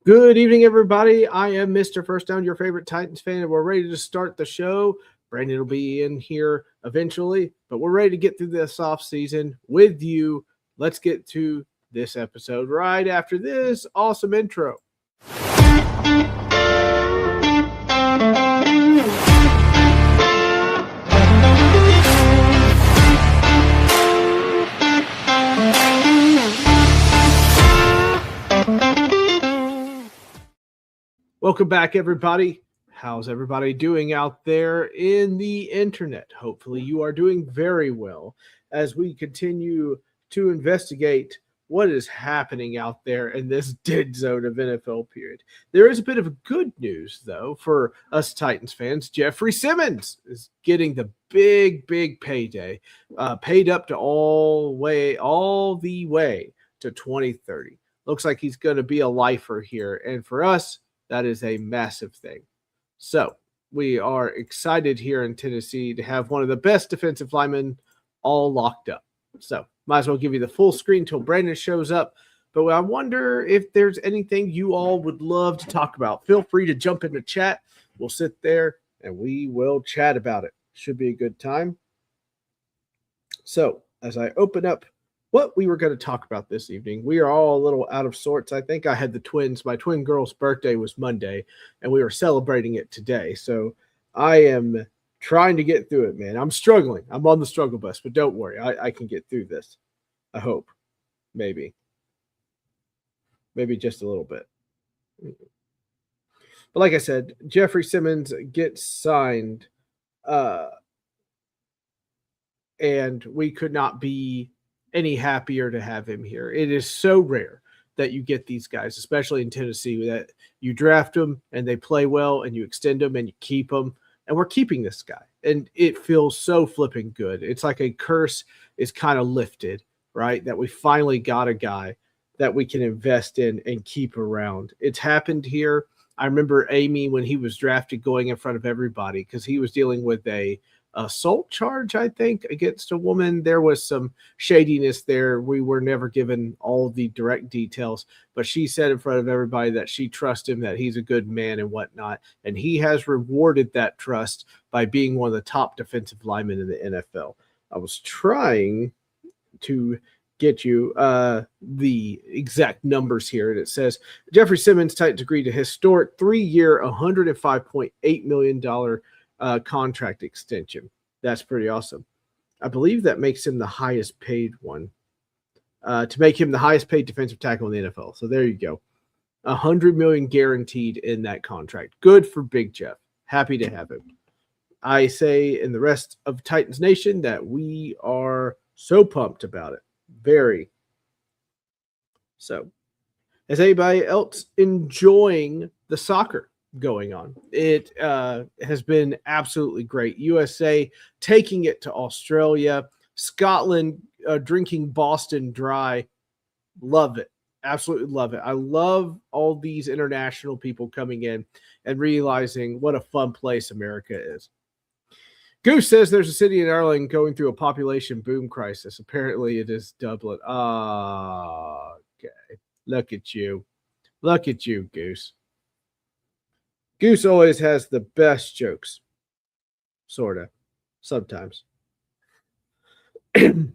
Good evening, everybody. I am Mr. First Down, your favorite Titans fan, and we're ready to start the show. Brandon will be in here eventually, but we're ready to get through this off season with you. Let's get to this episode right after this awesome intro. Welcome back, everybody. How's everybody doing out there in the internet? Hopefully, you are doing very well as we continue to investigate what is happening out there in this dead zone of NFL period. There is a bit of good news, though, for us Titans fans. Jeffrey Simmons is getting the big payday, paid up to all the way to 2030. Looks like he's going to be a lifer here, and for us, that is a massive thing. So we are excited here in Tennessee to have one of the best defensive linemen all locked up. So might as well give you the full screen until Brandon shows up. But I wonder if there's anything you all would love to talk about. Feel free to jump in the chat. We'll sit there and we will chat about it. Should be a good time. So as I open up what we were going to talk about this evening, we are all a little out of sorts. I think I had the twins. My twin girl's birthday was Monday, and we were celebrating it today. So I am trying to get through it, man. I'm struggling. I'm on the struggle bus, but don't worry. I can get through this. I hope. Maybe just a little bit. But like I said, Jeffrey Simmons gets signed, and we could not be any happier to have him here. It is so rare that you get these guys, especially in Tennessee, that you draft them and they play well and you extend them and you keep them. And we're keeping this guy. And it feels so flipping good. It's like a curse is kind of lifted, right? That we finally got a guy that we can invest in and keep around. It's happened here. I remember Amy when he was drafted going in front of everybody because he was dealing with a assault charge, I think, against a woman. There was some shadiness there. We were never given all the direct details, but she said in front of everybody that she trusts him, that he's a good man and whatnot. And he has rewarded that trust by being one of the top defensive linemen in the NFL. I was trying to get you the exact numbers here. And it says Jeffrey Simmons Titans agreed to historic 3-year, $105.8 million contract extension. That's pretty awesome. I believe that makes him the highest paid one. To make him the highest paid defensive tackle in the NFL. So there you go. $100 million guaranteed in that contract. Good for Big Jeff. Happy to have him. I say in the rest of Titans Nation that we are so pumped about it. Very. So, is anybody else enjoying the soccer going on? It has been absolutely great. USA taking it to Australia, Scotland drinking Boston dry. Love it. Absolutely love it. I love all these international people coming in and realizing what a fun place America is. Goose says there's a city in Ireland going through a population boom crisis. Apparently it is Dublin. Okay. Look at you. Look at you, Goose. Goose always has the best jokes. Sorta. Sometimes. I'm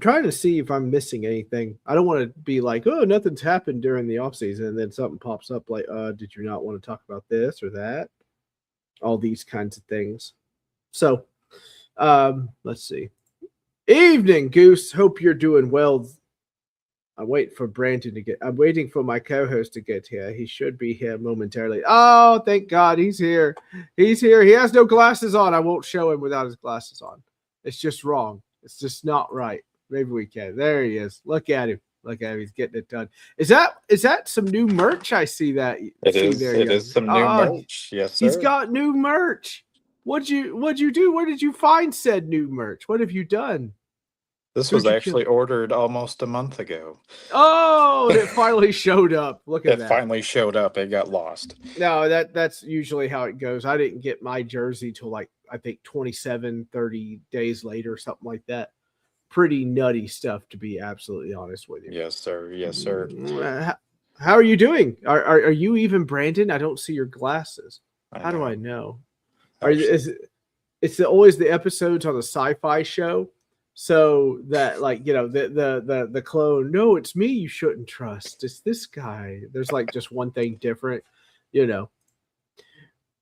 trying to see if I'm missing anything. I don't want to be like, oh, nothing's happened during the offseason, and then something pops up like, did you not want to talk about this or that? All these kinds of things. So, let's see. Evening, Goose. Hope you're doing well. I'm waiting for my co-host to get here. He should be here momentarily. Oh, thank God he's here. He's here. He has no glasses on. I won't show him without his glasses on. It's just wrong. It's just not right. Maybe we can. There he is. Look at him. Look at him. He's getting it done. Is that some new merch? I see that. It is some new merch. Yes, sir. He's got new merch. What'd you do? Where did you find said new merch? What have you done? This was actually ordered almost a month ago. Oh, it finally showed up. Look at that. It finally showed up. It got lost. No, that's usually how it goes. I didn't get my jersey till like, I think 27, 30 days later, something like that. Pretty nutty stuff, to be absolutely honest with you. Yes, sir. Yes, sir. How are you doing? Are you even Brandon? I don't see your glasses. I How do I know. know? Are Actually, is always the episodes on the sci-fi show, so that like the clone. No, it's me. You shouldn't trust. It's this guy. There's like just one thing different, you know.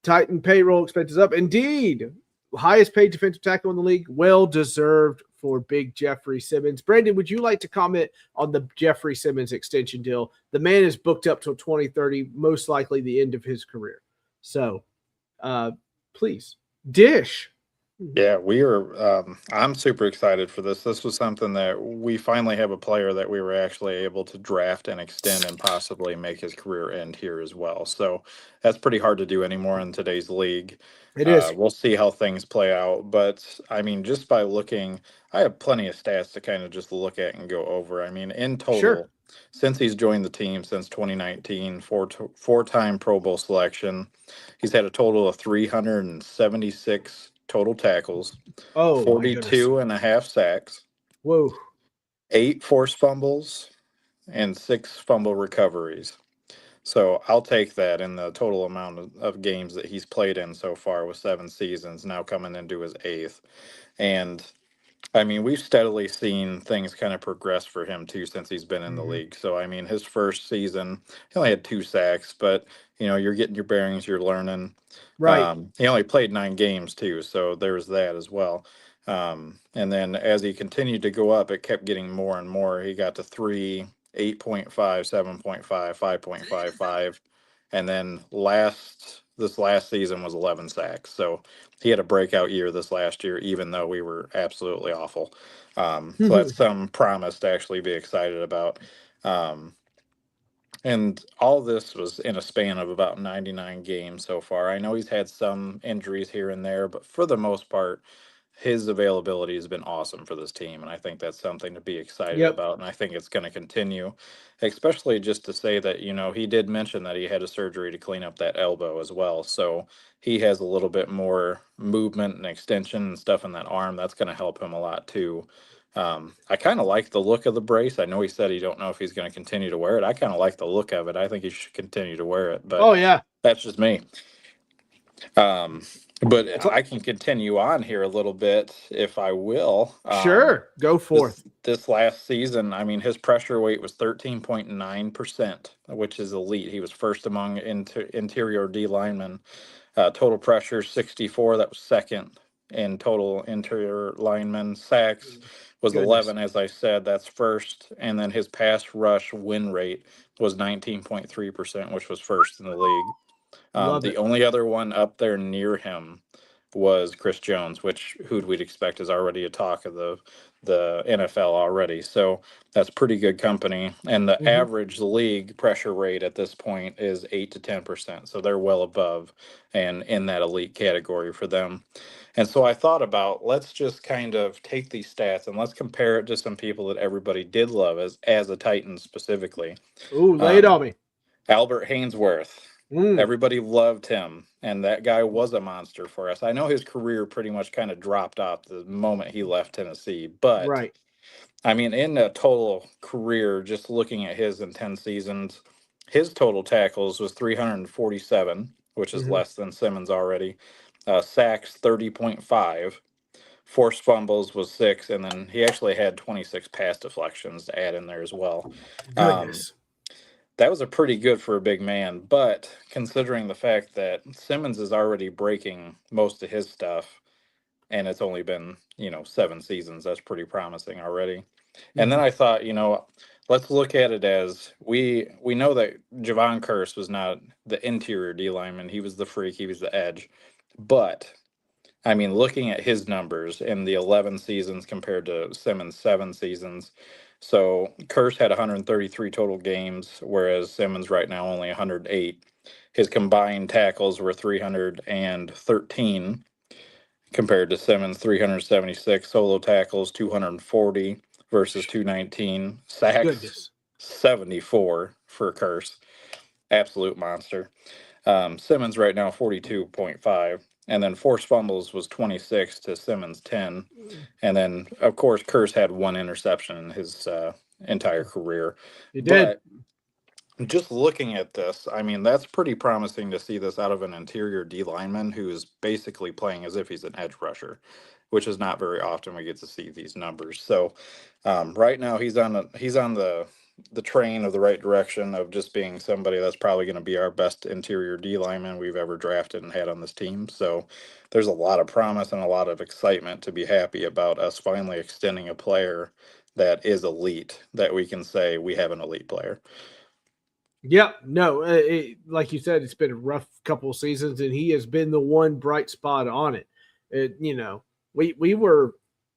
Titan payroll expenses up. Indeed, highest paid defensive tackle in the league. Well deserved for Big Jeffrey Simmons. Brandon, would you like to comment on the Jeffrey Simmons extension deal? The man is booked up till 2030, most likely the end of his career. So, please, dish. yeah, I'm super excited for this. This was something that we finally have a player that we were actually able to draft and extend and possibly make his career end here as well. So that's pretty hard to do anymore in today's league. It is. We'll see how things play out. But I mean, just by looking, I have plenty of stats to kind of just look at and go over. I mean, in Sure. total, since he's joined the team since 2019, four-time Pro Bowl selection. He's had a total of 376 total tackles, Oh my goodness. 42 and a half sacks, Whoa. 8 forced fumbles, and 6 fumble recoveries. So I'll take that in the total amount of games that he's played in so far with 7 seasons, now coming into his eighth. And I mean, we've steadily seen things kind of progress for him too since he's been in the Mhm. league. So I mean, his first season, he only had 2 sacks, but you're getting your bearings, you're learning. Right. He only played 9 games too, so there's that as well. And then as he continued to go up, it kept getting more and more. He got to 3, 8.5, 7.5, 5.55, and then this last season was 11 sacks. So he had a breakout year this last year, even though we were absolutely awful. So that's some promise to actually be excited about. Um, and all this was in a span of about 99 games so far. I know he's had some injuries here and there, but for the most part, his availability has been awesome for this team. And I think that's something to be excited Yep. about. And I think it's going to continue, especially just to say that, he did mention that he had a surgery to clean up that elbow as well. So he has a little bit more movement and extension and stuff in that arm. That's going to help him a lot too. I kind of like the look of the brace. I know he said he don't know if he's going to continue to wear it. I kind of like the look of it. I think he should continue to wear it, but Oh yeah. that's just me. Um, but Cl- I can continue on here a little bit if I will. Sure. Go This forth. this last season, I mean, his pressure weight was 13.9%, which is elite. He was first among interior D linemen. Total pressure 64. That was second in total interior linemen. Sacks was Goodness. 11, as I said. That's first. And then his pass rush win rate was 19.3%, which was first in the league. Love The it. only other one up there near him was Chris Jones, which who'd we'd expect is already a talk of the NFL already. So that's pretty good company. And the Hmm. average league pressure rate at this point is 8 to 10%. So they're well above and in that elite category for them. And so I thought about let's just kind of take these stats and let's compare it to some people that everybody did love as a Titan specifically. Ooh, lay it Um, on me. Albert Hainsworth. Mm. Everybody loved him, and that guy was a monster for us. I know his career pretty much kind of dropped off the moment he left Tennessee, but Right. I mean, in a total career, just looking at his in 10 seasons, his total tackles was 347, which is Hmm. less than Simmons already. Sacks 30.5. Forced fumbles was 6, and then he actually had 26 pass deflections to add in there as well. Um, Goodness. that was a pretty good for a big man, but considering the fact that Simmons is already breaking most of his stuff, and it's only been 7 seasons, that's pretty promising already. And then Hmm. I thought, let's look at it as we know that Javon Curse was not the interior D lineman; he was the freak, he was the edge. But I mean, looking at his numbers in the 11 seasons compared to Simmons' 7 seasons, so Curse had 133 total games, whereas Simmons right now only 108. His combined tackles were 313 compared to Simmons' 376. Solo tackles 240 versus 219. Sacks Goodness. 74 for Curse. Absolute monster. Simmons right now 42.5, and then forced fumbles was 26 to Simmons 10, and then of course Curse had one interception in his entire career. You did. But Just looking at this, I mean, that's pretty promising to see this out of an interior D lineman who's basically playing as if he's an edge rusher, which is not very often we get to see these numbers. So, right now he's on the train of the right direction of just being somebody that's probably going to be our best interior D lineman we've ever drafted and had on this team. So, there's a lot of promise and a lot of excitement to be happy about us finally extending a player that is elite, that we can say we have an elite player. Yeah, no, like you said, it's been a rough couple of seasons, and he has been the one bright spot on it. We were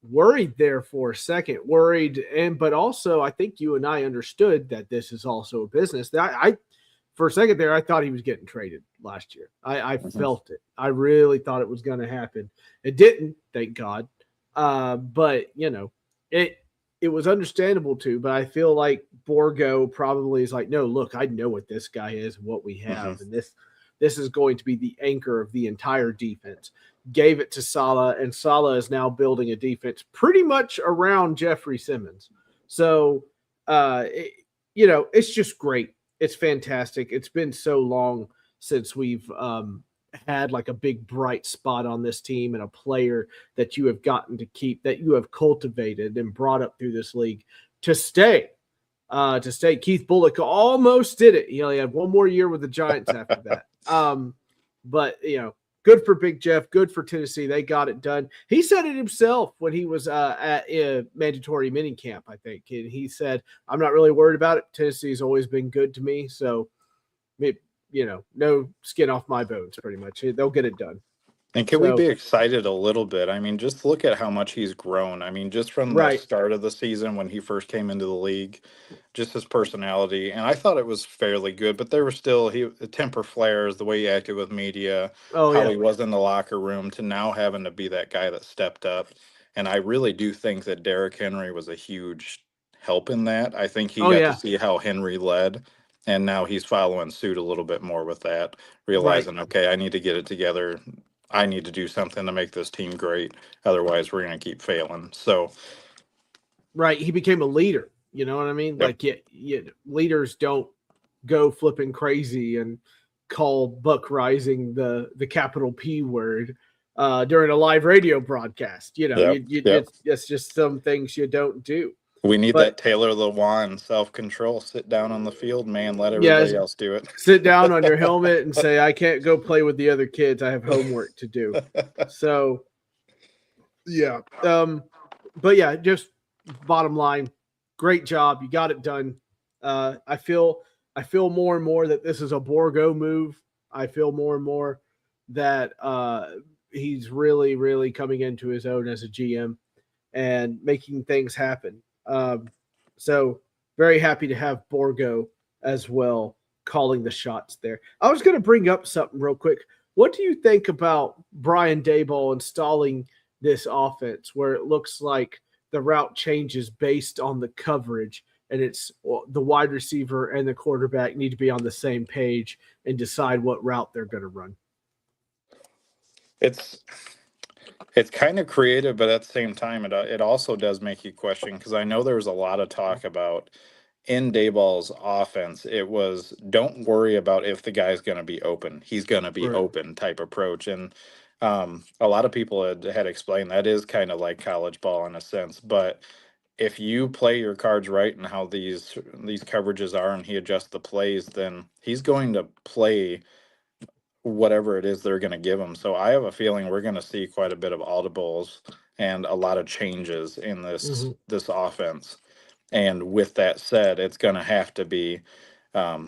worried there for a second, worried, but also I think you and I understood that this is also a business. That I for a second there, I thought he was getting traded last year. I Mhm. felt it. I really thought it was going to happen. It didn't, thank God. But it it was understandable too. But I feel like Borgo probably is like, no, look, I know what this guy is, what we Mhm. have, and this is going to be the anchor of the entire defense. Gave it to Salah, and Salah is now building a defense pretty much around Jeffrey Simmons. So, it's just great. It's fantastic. It's been so long since we've had like a big bright spot on this team and a player that you have gotten to keep, that you have cultivated and brought up through this league to stay. Keith Bullock almost did it. He only had one more year with the Giants after that. But good for Big Jeff. Good for Tennessee. They got it done. He said it himself when he was at a mandatory mini camp, I think. And he said, "I'm not really worried about it. Tennessee's always been good to me, so no skin off my bones. Pretty much, they'll get it done." And can we So be excited a little bit? I mean, just look at how much he's grown. I mean, just from the right. start of the season when he first came into the league, just his personality. And I thought it was fairly good, but there were still the temper flares, the way he acted with media, Oh how yeah. he was in the locker room, to now having to be that guy that stepped up. And I really do think that Derrick Henry was a huge help in that. I think he Oh got to yeah. see how Henry led, and now he's following suit a little bit more with that, Right. realizing, okay, I need to get it together. I need to do something to make this team great. Otherwise, we're going to keep failing. So, Right. He became a leader. You know what I mean? yep, Like, leaders don't go flipping crazy and call Buck Rising the capital P word during a live radio broadcast. yep, yep. It's just some things you don't do. We need But that Taylor Lewan self control. Sit down on the field, man. Let yeah, everybody else do sit down on your helmet and say, "I can't go play with the other kids. I have homework to do." it. So yeah. But yeah, just bottom line, great job. You got it done. I feel more and more that this is a Borgo move. I feel more and more that he's really, really coming into his own as a GM and making things happen. So very happy to have Borgo as well calling the shots there. I was going to bring up something real quick. What do you think about Brian Daboll installing this offense where it looks like the route changes based on the coverage, and it's the wide receiver and the quarterback need to be on the same page and decide what route they're going to run? it's it's kind of creative, but at the same time, it also does make you question, because I know there was a lot of talk about in Dayball's offense. It was, don't worry about if the guy's going to be open. He's going to be Right. open type approach. And a lot of people had explained that is kind of like college ball in a sense. But if you play your cards right and how these coverages are, and he adjusts the plays, then he's going to play whatever it is they're going to give him. So I have a feeling we're going to see quite a bit of audibles and a lot of changes in Mm-hmm. this offense. And with that said, it's going to have to be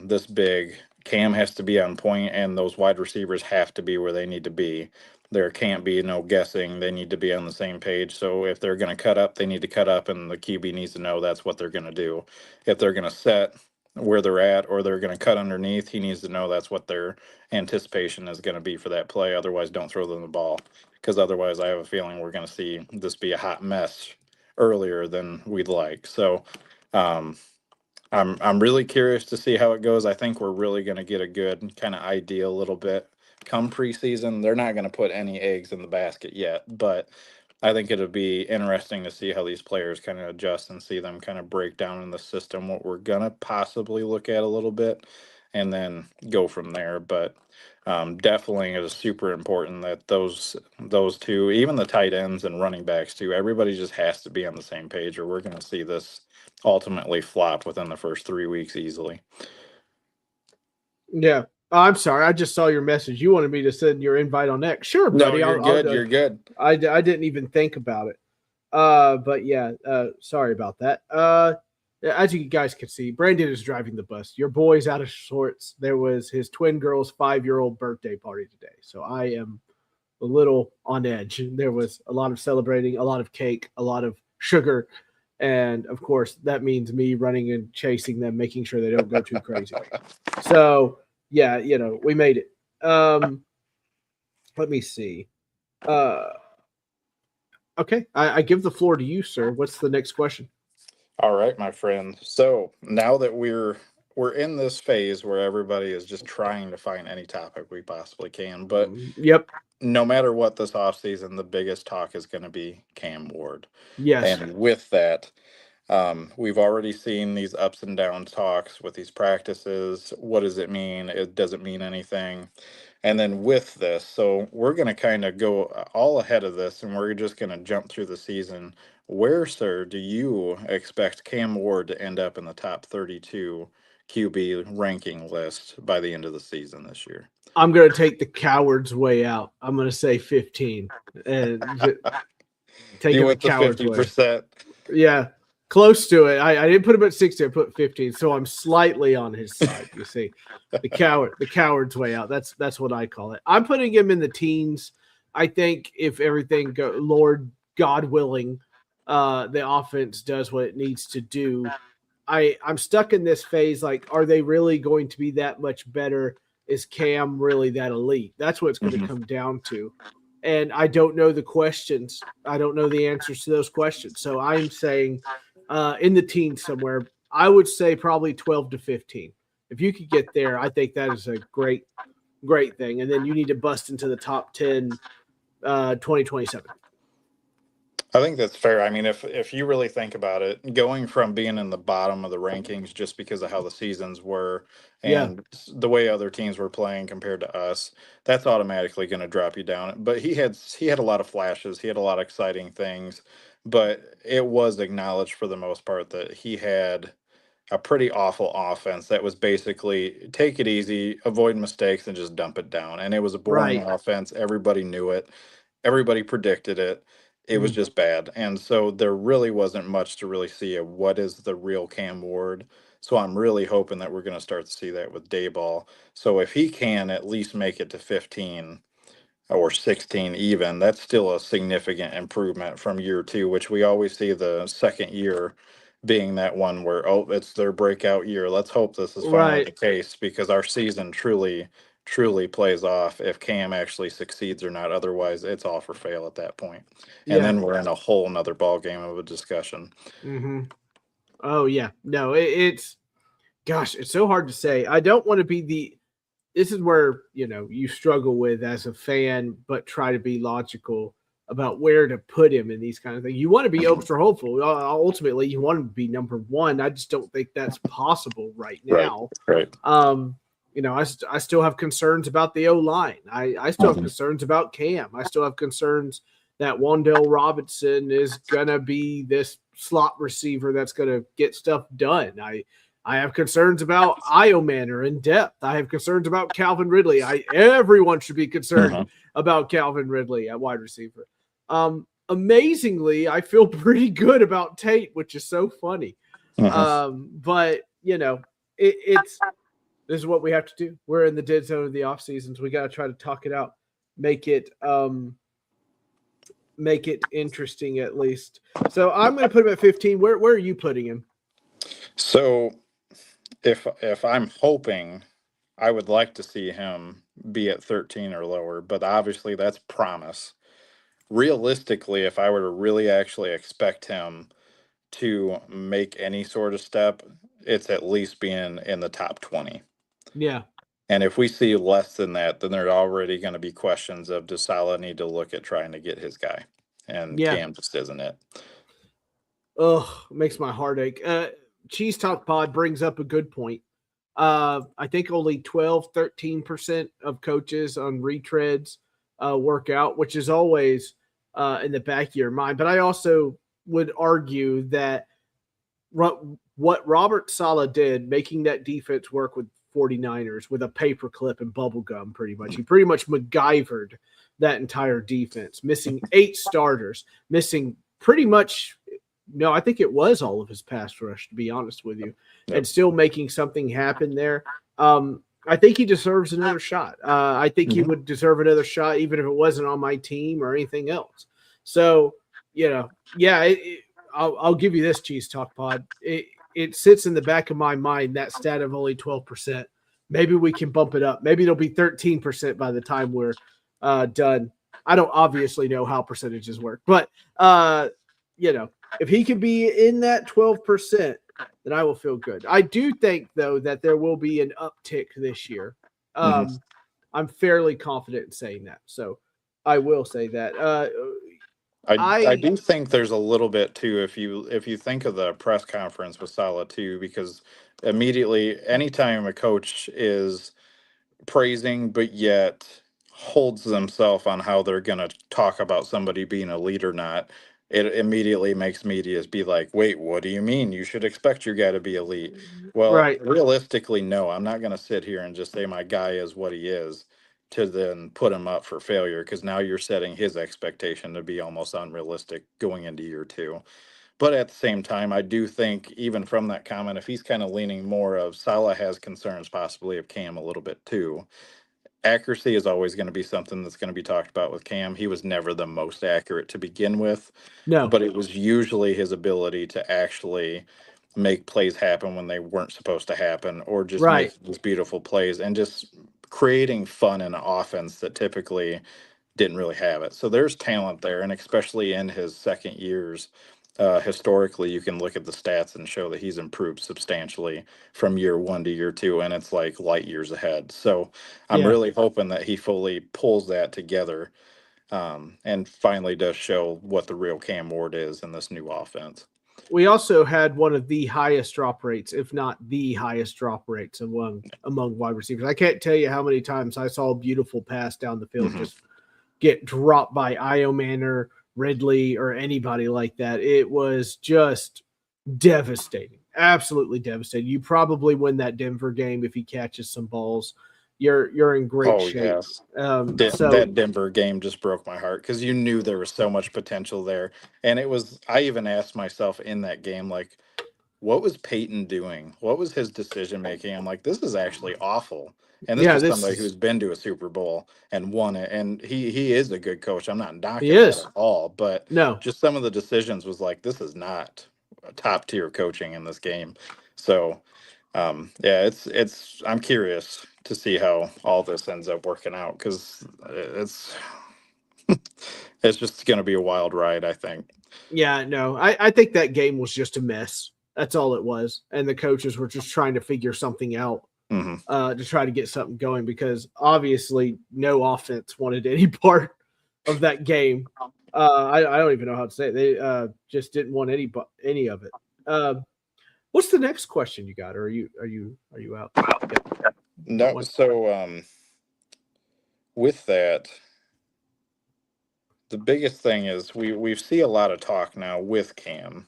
this big. Cam has to be on point, and those wide receivers have to be where they need to be. There can't be no guessing. They need to be on the same page. So if they're going to cut up, they need to cut up, and the QB needs to know that's what they're going to do. If they're going to set where they're at, or they're going to cut underneath, he needs to know that's what their anticipation is going to be for that play. Otherwise, don't throw them the ball, because otherwise, I have a feeling we're going to see this be a hot mess earlier than we'd like. So, um, I'm really curious to see how it goes. I think we're really going to get a good kind of idea a little bit come preseason. They're not going to put any eggs in the basket yet, but I think it'll be interesting to see how these players kind of adjust and see them kind of break down in the system what we're gonna possibly look at a little bit, and then go from there. But definitely it is super important that those two, even the tight ends and running backs too, everybody just has to be on the same page, or we're gonna see this ultimately flop within the first 3 weeks easily. Yeah. I'm sorry. I just saw your message. You wanted me to send your invite on X. Sure, No, buddy. you're I'll good. You're good. I didn't even think about it. But yeah, sorry about that. As you guys can see, Brandon is driving the bus. Your boy's out of sorts. There was his twin girl's 5-year-old birthday party today. So I am a little on edge. There was a lot of celebrating, a lot of cake, a lot of sugar. And of course, that means me running and chasing them, making sure they don't go too crazy. So yeah, we made it. Let me see. Uh, okay, I give the floor to you, sir. What's the next question? All right, my friend. So now that we're in this phase where everybody is just trying to find any topic we possibly can, but Yep. no matter what this offseason, the biggest talk is going to be Cam Ward. Yes. And with that, we've already seen these ups and down talks with these practices. What does it mean? It doesn't mean anything. And then with this, so we're going to kind of go all ahead of this and we're just going to jump through the season. Where, sir, do you expect Cam Ward to end up in the top 32 QB ranking list by the end of the season this year? I'm going to take the coward's way out. I'm going to say 15 and take You it the went to coward's way. 50%. Yeah, close to it. I didn't put him at 60. I put 15. So I'm slightly on his side. You see, the coward's way out. That's what I call it. I'm putting him in the teens. I think if everything Lord God willing, the offense does what it needs to do. I'm stuck in this phase. Like, are they really going to be that much better? Is Cam really that elite? That's what it's going to come down to. And I don't know the questions. I don't know the answers to those questions. So I'm saying in the teens somewhere, I would say probably 12 to 15. If you could get there, I think that is a great thing. And then you need to bust into the top 10 2027. I think that's fair. I mean, if you really think about it, going from being in the bottom of the rankings just because of how the seasons were Yeah. and the way other teams were playing compared to us, that's automatically going to drop you down. But he had a lot of flashes. He had a lot of exciting things, but it was acknowledged for the most part that he had a pretty awful offense that was basically take it easy, avoid mistakes, and just dump it down. And it was a boring Right. offense. Everybody knew it. Everybody predicted it. It was Mm. just bad. And so there really wasn't much to really see of what is the real Cam Ward. So I'm really hoping that we're going to start to see that with Dayball. So if he can at least make it to 15 or 16 even, that's still a significant improvement from year two, which we always see the second year being that one where, oh, it's their breakout year. Let's hope this is finally Right. the case because our season truly plays off if Cam actually succeeds or not. Otherwise, it's all for fail at that point. And Yeah. then we're in a whole nother ball game of a discussion. Mm-hmm. Oh yeah. No, it's gosh, it's so hard to say. I don't want to be the this is where, you struggle with as a fan, but try to be logical about where to put him in these kind of things. You want to be Mhm. ultra hopeful. Ultimately, you want him to be number one. I just don't think that's possible right Right, now. right. I still have concerns about the O line. I still have Mhm. concerns about Cam. I still have concerns that Wandale Robinson is gonna be this slot receiver that's gonna get stuff done. I have concerns about Io Manor in depth. I have concerns about Calvin Ridley. Everyone should be concerned Mhm. about Calvin Ridley at wide receiver. Amazingly, I feel pretty good about Tate, which is so funny. Mhm. But it's this is what we have to do. We're in the dead zone of the off seasons. We got to try to talk it out, make it interesting at least. So I'm going to put him at 15. Where are you putting him? So if I'm hoping, I would like to see him be at 13 or lower, but obviously that's promise. Realistically, if I were to really actually expect him to make any sort of step, it's at least being in the top 20. Yeah. And if we see less than that, then there's already going to be questions of does Salah need to look at trying to get his guy? and Yeah. Cam just isn't it. Oh, makes my heart ache. Cheese Talk Pod brings up a good point. I think only 12-13% of coaches on retreads work out, which is always in the back of your mind. But I also would argue that what Robert Saleh did, making that defense work with 49ers with a paperclip and bubble gum, pretty much. He pretty much MacGyvered that entire defense, missing 8 starters, missing pretty much no, I think it was all of his pass rush, to be honest with you, and still making something happen there. I think he deserves another shot. I think he would deserve another shot, even if it wasn't on my team or anything else. So, yeah, I'll give you this, Cheese Talk Pod. It sits in the back of my mind, that stat of only 12%. Maybe we can bump it up. Maybe it'll be 13% by the time we're done. I don't obviously know how percentages work, but if he can be in that 12%, then I will feel good. I do think, though, that there will be an uptick this year. I'm fairly confident in saying that. So I will say that. I do think there's a little bit too if you think of the press conference with Saleh too, because immediately anytime a coach is praising but yet holds themselves on how they're going to talk about somebody being a lead or not, it immediately makes media be like, wait, what do you mean you should expect your guy to be elite? Well, right. realistically, no, I'm not going to sit here and just say my guy is what he is to then put him up for failure, because now you're setting his expectation to be almost unrealistic going into year 2. But at the same time, I do think even from that comment, if he's kind of leaning more of Salah has concerns possibly of Cam a little bit too. Accuracy is always going to be something that's going to be talked about with Cam. He was never the most accurate to begin with, No. but it was usually his ability to actually make plays happen when they weren't supposed to happen, or just Right. make these beautiful plays and just creating fun in an offense that typically didn't really have it. So there's talent there, and especially in his second years, historically, you can look at the stats and show that he's improved substantially from year 1 to year 2, and it's like light years ahead. So I'm Yeah. really hoping that he fully pulls that together, and finally does show what the real Cam Ward is in this new offense. We also had one of the highest drop rates, if not the highest drop rates among wide receivers. I can't tell you how many times I saw a beautiful pass down the field just get dropped by Io Manor, Ridley, or anybody like that. It was just devastating, absolutely devastating. You probably win that Denver game if he catches some balls. You're in great Oh shape. yes. So That Denver game just broke my heart because you knew there was so much potential there. And it was, I even asked myself in that game, like, what was Peyton doing? What was his decision making? I'm like, this is actually awful. And this yeah, is this somebody who's is been to a Super Bowl and won it. And he is a good coach. I'm not he knocking that is at all. But no. just some of the decisions was like, this is not top tier coaching in this game. So yeah, I'm curious to see how all this ends up working out, because it's just going to be a wild ride, I think. Yeah, no, I think that game was just a mess. That's all it was. And the coaches were just trying to figure something out Hmm. to try to get something going because obviously no offense wanted any part of that game. I don't even know how to say it. They just didn't want any of it. What's the next question you got? Or are you out? No, One. so with that, the biggest thing is we see a lot of talk now with Cam,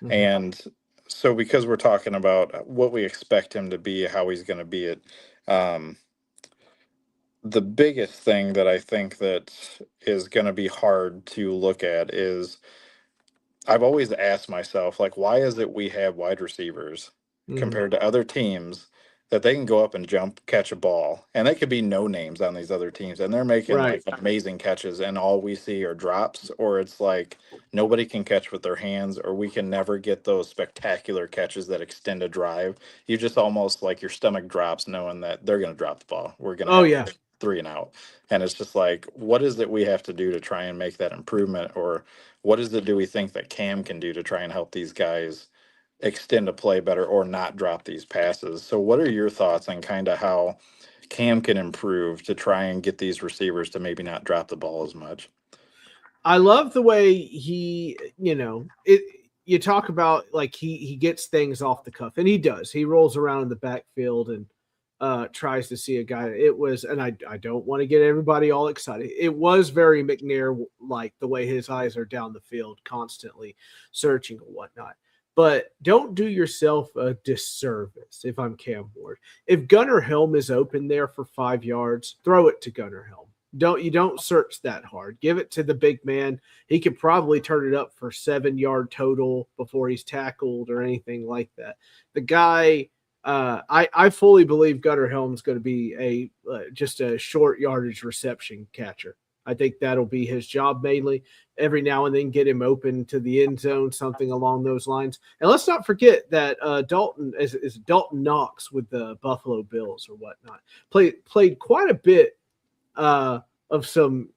Mhm. and so because we're talking about what we expect him to be, how he's going to be it, um, the biggest thing that I think that is going to be hard to look at is I've always asked myself, like, why is it we have wide receivers Mhm. compared to other teams that they can go up and jump, catch a ball, and they could be no names on these other teams, and they're making Right. like amazing catches, and all we see are drops, or it's like nobody can catch with their hands, or we can never get those spectacular catches that extend a drive. You just almost like your stomach drops knowing that they're going to drop the ball. We're going to Oh have yeah. 3 and out. And it's just like, what is it we have to do to try and make that improvement? Or what is it do we think that Cam can do to try and help these guys extend a play better or not drop these passes? So what are your thoughts on kind of how Cam can improve to try and get these receivers to maybe not drop the ball as much? I love the way he, you talk about like he gets things off the cuff, and he does. He rolls around in the backfield and tries to see a guy. It was, and I don't want to get everybody all excited. It was very McNair like the way his eyes are down the field, constantly searching and whatnot. But don't do yourself a disservice if I'm Cam Ward. If Gunnar Helm is open there for 5 yards, throw it to Gunnar Helm. Don't search that hard. Give it to the big man. He could probably turn it up for 7-yard total before he's tackled or anything like that. The guy, I fully believe Gunnar Helm's going to be just a short yardage reception catcher. I think that'll be his job mainly. Every now and then get him open to the end zone, something along those lines. And let's not forget that Dalton is Dalton Knox with the Buffalo Bills or whatnot. Played quite a bit of some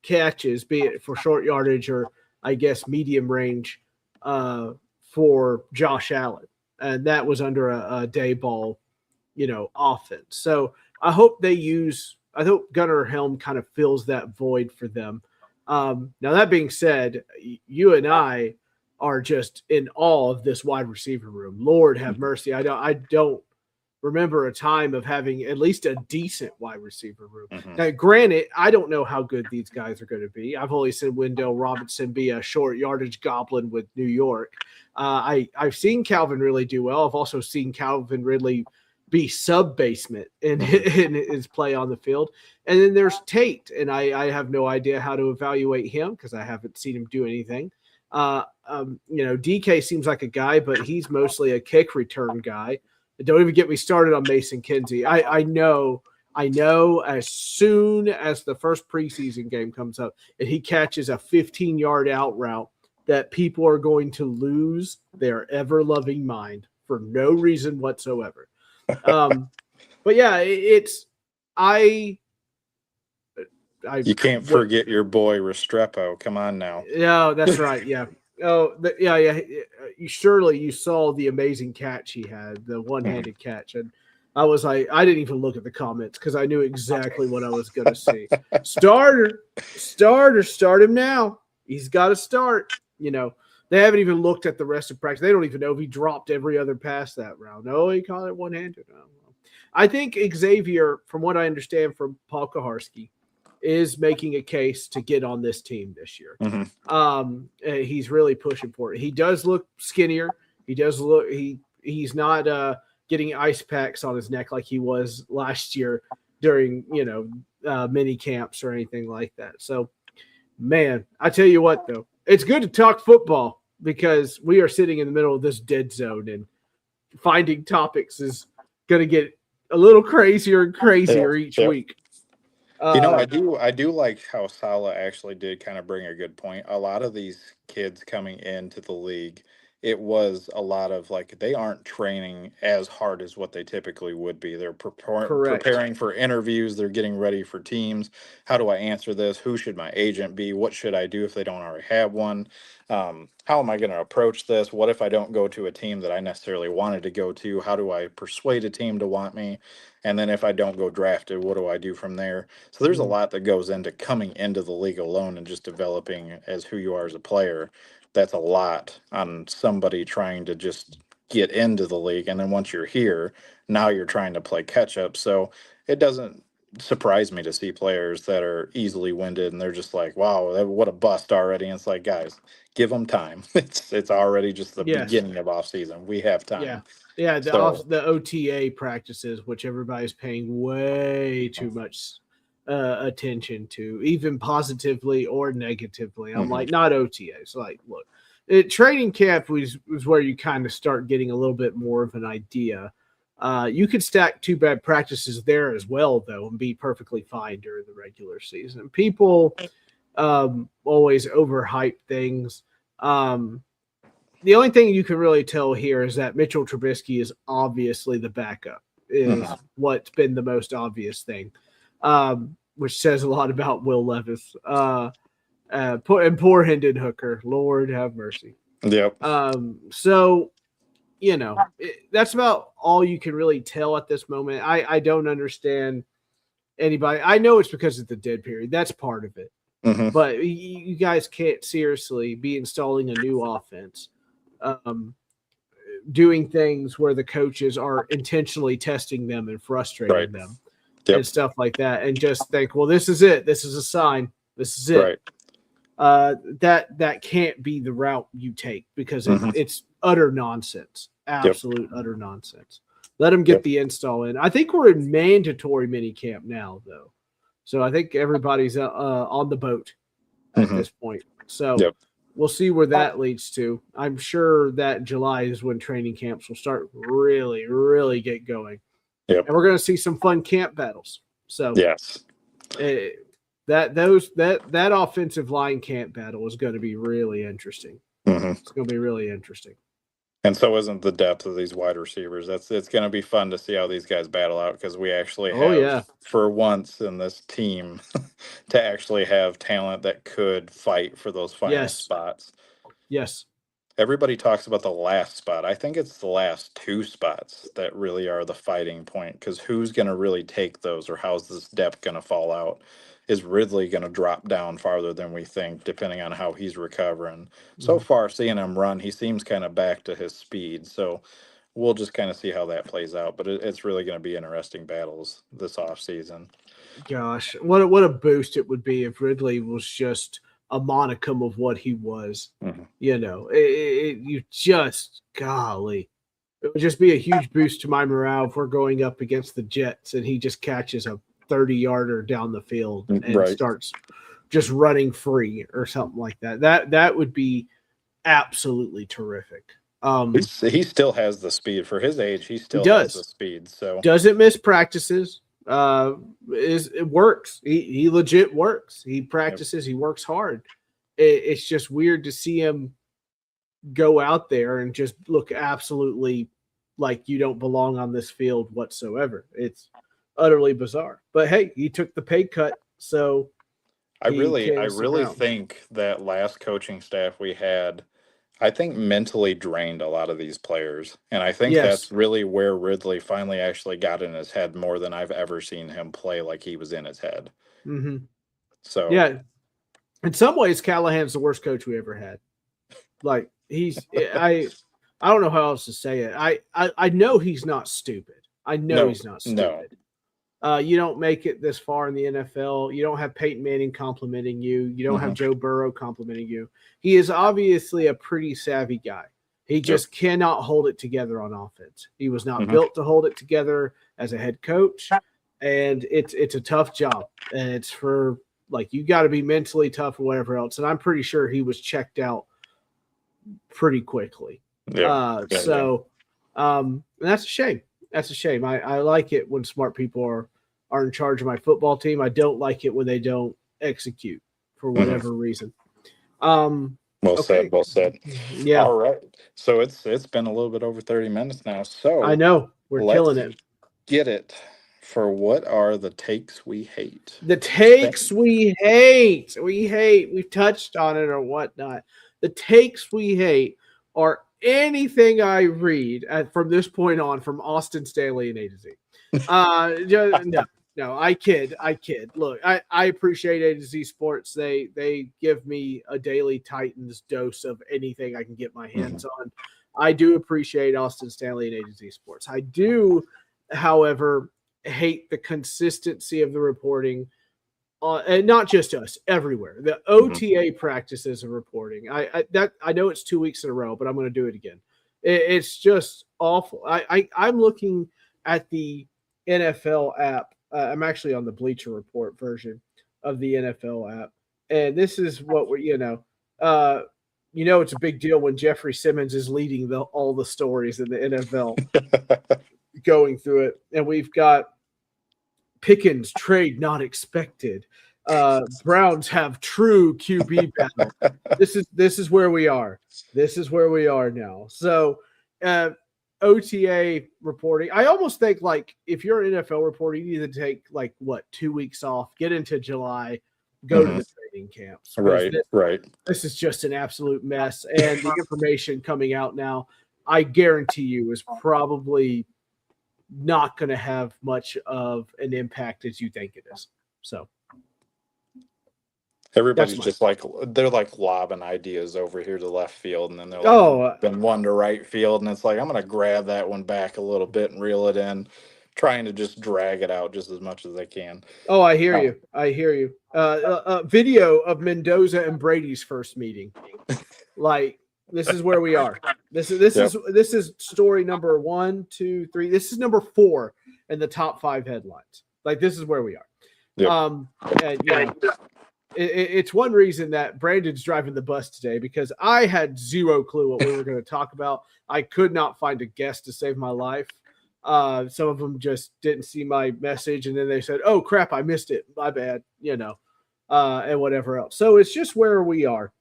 catches, be it for short yardage or I guess medium range for Josh Allen. And that was under a day ball, offense. So I hope Gunnar Helm kind of fills that void for them. Now, that being said, you and I are just in awe of this wide receiver room. Lord have mercy. I don't remember a time of having at least a decent wide receiver room. Mm-hmm. Now, granted, I don't know how good these guys are going to be. I've only seen Wendell Robinson be a short yardage goblin with New York. I've seen Calvin Ridley do well. I've also seen Calvin Ridley be sub-basement in his play on the field. And then there's Tate, and I have no idea how to evaluate him because I haven't seen him do anything. DK seems like a guy, but he's mostly a kick return guy. Don't even get me started on Mason Kinsey. I know as soon as the first preseason game comes up and he catches a 15-yard out route that people are going to lose their ever-loving mind for no reason whatsoever. But yeah, you can't forget your boy Restrepo. Come on now. No, that's right. Yeah. Oh, yeah. You saw the amazing catch he had, the one-handed catch, and I was like, I didn't even look at the comments because I knew exactly what I was going to see. Start him now. He's got to start. They haven't even looked at the rest of practice. They don't even know if he dropped every other pass that round. No, he caught it one-handed. No. I think Xavier, from what I understand from Paul Kaharski, is making a case to get on this team this year. Mm-hmm. He's really pushing for it. He does look skinnier. He does look he's not getting ice packs on his neck like he was last year during mini camps or anything like that. So, man, I tell you what though, it's good to talk football because we are sitting in the middle of this dead zone and finding topics is going to get a little crazier and crazier each week. I do like how Saleh actually did kind of bring a good point. A lot of these kids coming into the league, it was a lot of like they aren't training as hard as what they typically would be. They're preparing for interviews. They're getting ready for teams. How do I answer this? Who should my agent be? What should I do if they don't already have one? How am I going to approach this? What if I don't go to a team that I necessarily wanted to go to? How do I persuade a team to want me? And then if I don't go drafted, what do I do from there? So there's a lot that goes into coming into the league alone and just developing as who you are as a player. That's a lot on somebody trying to just get into the league. And then once you're here, now you're trying to play catch up. So it doesn't surprise me to see players that are easily winded and they're just like, wow, what a bust already. And it's like, guys, give them time. It's already just the beginning of off season. We have time. Yeah. The OTA practices, which everybody's paying way too much attention to, even positively or negatively. I'm like, not OTAs. Like, look, training camp was where you kind of start getting a little bit more of an idea. You could stack 2 bad practices there as well, though, and be perfectly fine during the regular season. People always overhype things. The only thing you can really tell here is that Mitchell Trubisky is obviously the backup, is what's been the most obvious thing, which says a lot about Will Levis. And poor Hendon Hooker. Lord have mercy. Yep. So, that's about all you can really tell at this moment. I don't understand anybody. I know it's because of the dead period. That's part of it. But you guys can't seriously be installing a new offense, doing things where the coaches are intentionally testing them and frustrating them and stuff like that, and just think, well, this is it. This is a sign. This is it. That can't be the route you take, because it's utter nonsense. Absolute utter nonsense. Let them get the install in. I think we're in mandatory mini camp now, though. So I think everybody's on the boat at this point. So we'll see where that leads to. I'm sure that July is when training camps will start really, really get going. And we're going to see some fun camp battles. So that offensive line camp battle is going to be really interesting. It's going to be really interesting. And so isn't the depth of these wide receivers. It's going to be fun to see how these guys battle out, because we actually have, for once in this team, to actually have talent that could fight for those final spots. Yes. Everybody talks about the last spot. I think it's the last two spots that really are the fighting point, because who's going to really take those, or how's this depth going to fall out? Is Ridley going to drop down farther than we think, depending on how he's recovering? So far, seeing him run, he seems kind of back to his speed. So we'll just kind of see how that plays out. But it's really going to be interesting battles this offseason. Gosh, what a boost it would be if Ridley was just a monicum of what he was. You know, you just, golly, it would just be a huge boost to my morale if we're going up against the Jets and he just catches a 30-yarder down the field and starts just running free or something like that. That would be absolutely terrific. He still has the speed for his age. He still has the speed. So doesn't miss practices. It works. He legit works. He practices. He works hard. It's just weird to see him go out there and just look absolutely like you don't belong on this field whatsoever. It's utterly bizarre. But hey, he took the pay cut, so I really think that last coaching staff we had, I think, mentally drained a lot of these players. And I think that's really where Ridley finally actually got in his head more than I've ever seen him play like he was in his head. So yeah, in some ways, Callahan's the worst coach we ever had. Like I don't know how else to say it. I know he's not stupid. I know he's not stupid. You don't make it this far in the NFL. You don't have Peyton Manning complimenting you. You don't have Joe Burrow complimenting you. He is obviously a pretty savvy guy. He just cannot hold it together on offense. He was not built to hold it together as a head coach, and it's a tough job. And it's for, like, you got to be mentally tough or whatever else. And I'm pretty sure he was checked out pretty quickly. So that's a shame. That's a shame. I like it when smart people are in charge of my football team. I don't like it when they don't execute for whatever reason. Well said. Yeah. All right. So it's been a little bit over 30 minutes now. So I know we're killing it. Get it for what are the takes we hate? The takes we hate. We've touched on it or whatnot. The takes we hate are anything I read from this point on from Austin Stanley and A to Z. No, I kid. Look, I appreciate A to Z Sports. They give me a daily Titans dose of anything I can get my hands on. I do appreciate Austin Stanley and A to Z Sports. I do, however, hate the consistency of the reporting. And not just us, everywhere. The OTA practices of reporting. I know it's 2 weeks in a row, but I'm going to do it again. It's just awful. I'm looking at the NFL app. I'm actually on the Bleacher Report version of the NFL app, and this is what we're it's a big deal when Jeffrey Simmons is leading all the stories in the NFL, going through it, and we've got Pickens trade not expected. Browns have true QB battle. This is where we are. This is where we are now. So OTA reporting. I almost think, like, if you're an NFL reporter, you need to take 2 weeks off, get into July, go to the training camps. Right. This is just an absolute mess. And the information coming out now, I guarantee you, is probably not going to have much of an impact as you think it is. So Everybody's That's just like they're like lobbing ideas over here to left field, and then they're like oh then one to right field, and it's like I'm gonna grab that one back a little bit and reel it in, trying to just drag it out just as much as I can. oh, I hear Oh, you. I hear you. Video of Mendoza and Brady's first meeting. Like this is where we are. yep, This is story number 1, 2, 3. This is number 4 in the top 5 headlines. Like this is where we are. yep. And it's one reason that Brandon's driving the bus today because I had zero clue what we were going to talk about. I could not find a guest to save my life. Some of them just didn't see my message, and then they said, "Oh crap, I missed it. My bad." And whatever else. So it's just where we are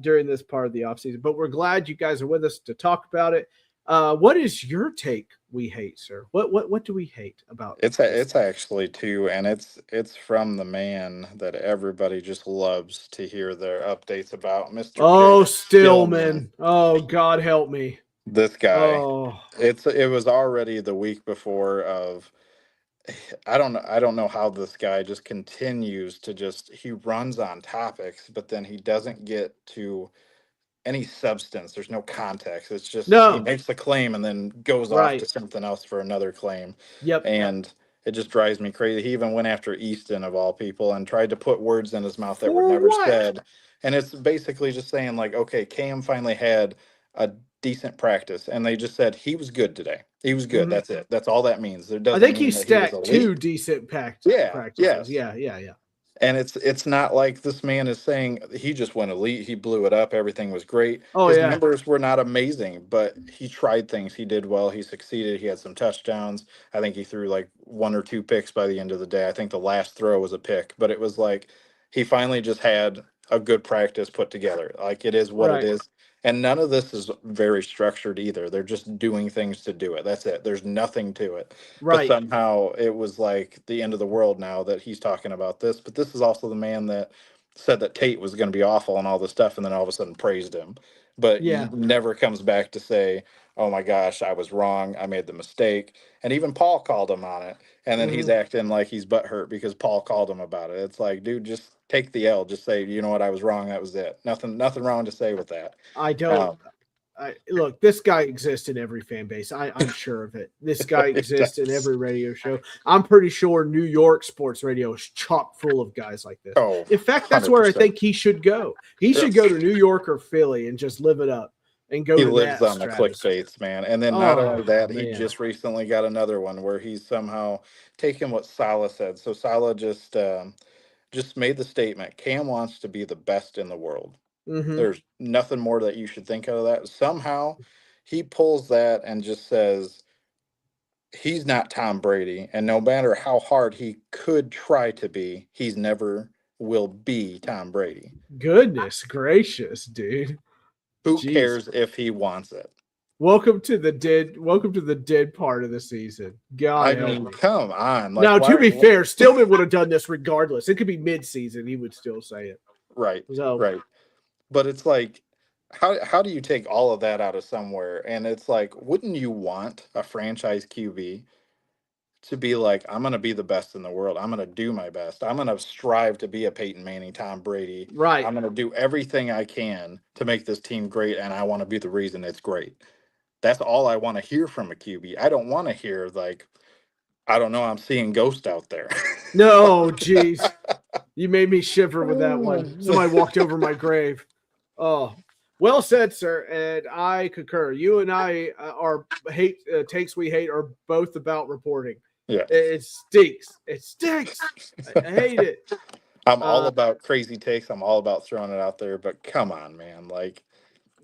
during this part of the offseason. But we're glad you guys are with us to talk about it. What is your take? We hate, sir. What do we hate about It's actually too, and it's from the man that everybody just loves to hear their updates about, Mr. Oh, Stillman. Stillman. Oh, God help me. This guy. Oh, It was already the week before of I don't know how this guy just continues to just he runs on topics, but then he doesn't get to any substance. There's no context. It's just he no. makes a claim and then goes off to Right. something else for another claim. Yep. And it just drives me crazy. He even went after Easton of all people and tried to put words in his mouth that were For never what? said. And it's basically just saying like, okay, Cam finally had a decent practice, and they just said he was good today. He was good. Mhm. That's it. That's all that means. It I doesn't think mean he that he was stacked 2 elite. decent Yeah. practices. Yes. Yeah. And it's not like this man is saying he just went elite, he blew it up, everything was great. Oh, His yeah. numbers were not amazing, but he tried things, he did well, he succeeded, he had some touchdowns. I think he threw like 1 or 2 picks by the end of the day. I think the last throw was a pick, but it was like he finally just had a good practice put together. Like it is what it Right. is. And none of this is very structured either. They're just doing things to do it. That's it. There's nothing to it. But Right. somehow it was like the end of the world now that he's talking about this. But this is also the man that said that Tate was going to be awful and all this stuff, and then all of a sudden praised him. But he Yeah. never comes back to say, "Oh my gosh, I was wrong. I made the mistake." And even Paul called him on it, and then he's Mhm. acting like he's butthurt because Paul called him about it. It's like, dude, just take the L. Just say, you know what, I was wrong. That was it. Nothing wrong to say with that. I don't Um, look, this guy exists in every fan base. I'm sure of it. This guy it exists in does. every radio show. I'm pretty sure New York sports radio is chock full of guys like this. Oh, In fact, that's where I 100%. think he should go. He should go to New York or Philly and just live it up and go He to lives that on the stratosphere. clickbaits, man. And then not only Oh, that, he man. just recently got another one where he's somehow taken what Salah said. So Salah just made the statement, Cam wants to be the best in the world. Mm-hmm. There's nothing more that you should think out of that. Somehow he pulls that and just says he's not Tom Brady, and no matter how hard he could try to be, he's never will be Tom Brady. Goodness gracious, dude. Who Jeez. cares if he wants it? Welcome to the dead part of the season. God I help mean, me. come on. Like, Now, to why? be fair, Stillman would have done this regardless. It could be mid-season; he would still say it. Right, So, right. But it's like, how do you take all of that out of somewhere? And it's like, wouldn't you want a franchise QB to be like, I'm going to be the best in the world. I'm going to do my best. I'm going to strive to be a Peyton Manning, Tom Brady. right? I'm going to do everything I can to make this team great, and I want to be the reason it's great. That's all I want to hear from a QB. I don't want to hear like, I don't know, I'm seeing ghost out there. No, jeez, you made me shiver with that one. Somebody walked over my grave. Oh, well said, sir, and I concur. You and I are hate takes we hate are both about reporting. Yeah. It stinks. It stinks. I hate it. I'm all about crazy takes. I'm all about throwing it out there, but come on, man. Like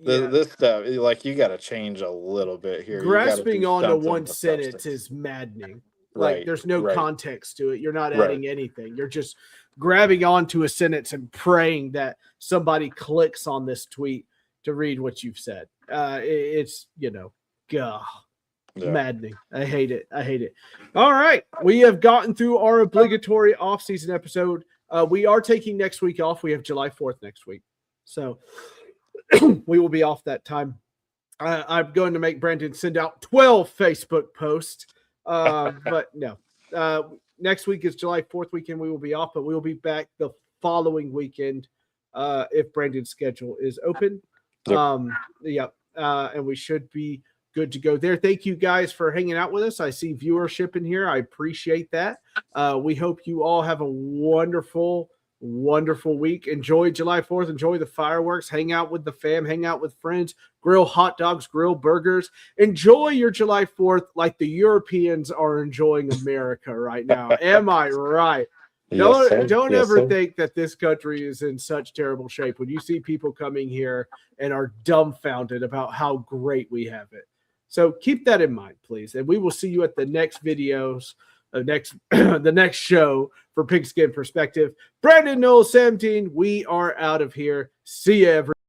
Yeah. this stuff, like you got to change a little bit here. You got to do Grasping onto something one with sentence substance. is maddening. Like Right, there's no right, context to it. You're not right. adding anything. You're just grabbing onto a sentence and praying that somebody clicks on this tweet to read what you've said. It's gah, Yeah. maddening. I hate it. I hate it. All right, we have gotten through our obligatory off-season episode. We are taking next week off. We have July 4th next week, so we will be off that time. I'm going to make Brandon send out 12 Facebook posts. But no. Next week is July 4th weekend. We will be off, but we will be back the following weekend if Brandon's schedule is open. Yep. And we should be good to go there. Thank you guys for hanging out with us. I see viewership in here. I appreciate that. We hope you all have a wonderful week. Enjoy July 4th. Enjoy the fireworks. Hang out with the fam. Hang out with friends. Grill hot dogs. Grill burgers. Enjoy your July 4th like the Europeans are enjoying America right now. Am I right? Don't ever think that this country is in such terrible shape when you see people coming here and are dumbfounded about how great we have it. So keep that in mind, please. And we will see you at the next videos, the next show for Pigskin Perspective. Brandon Knowles 17, we are out of here. See you, everyone.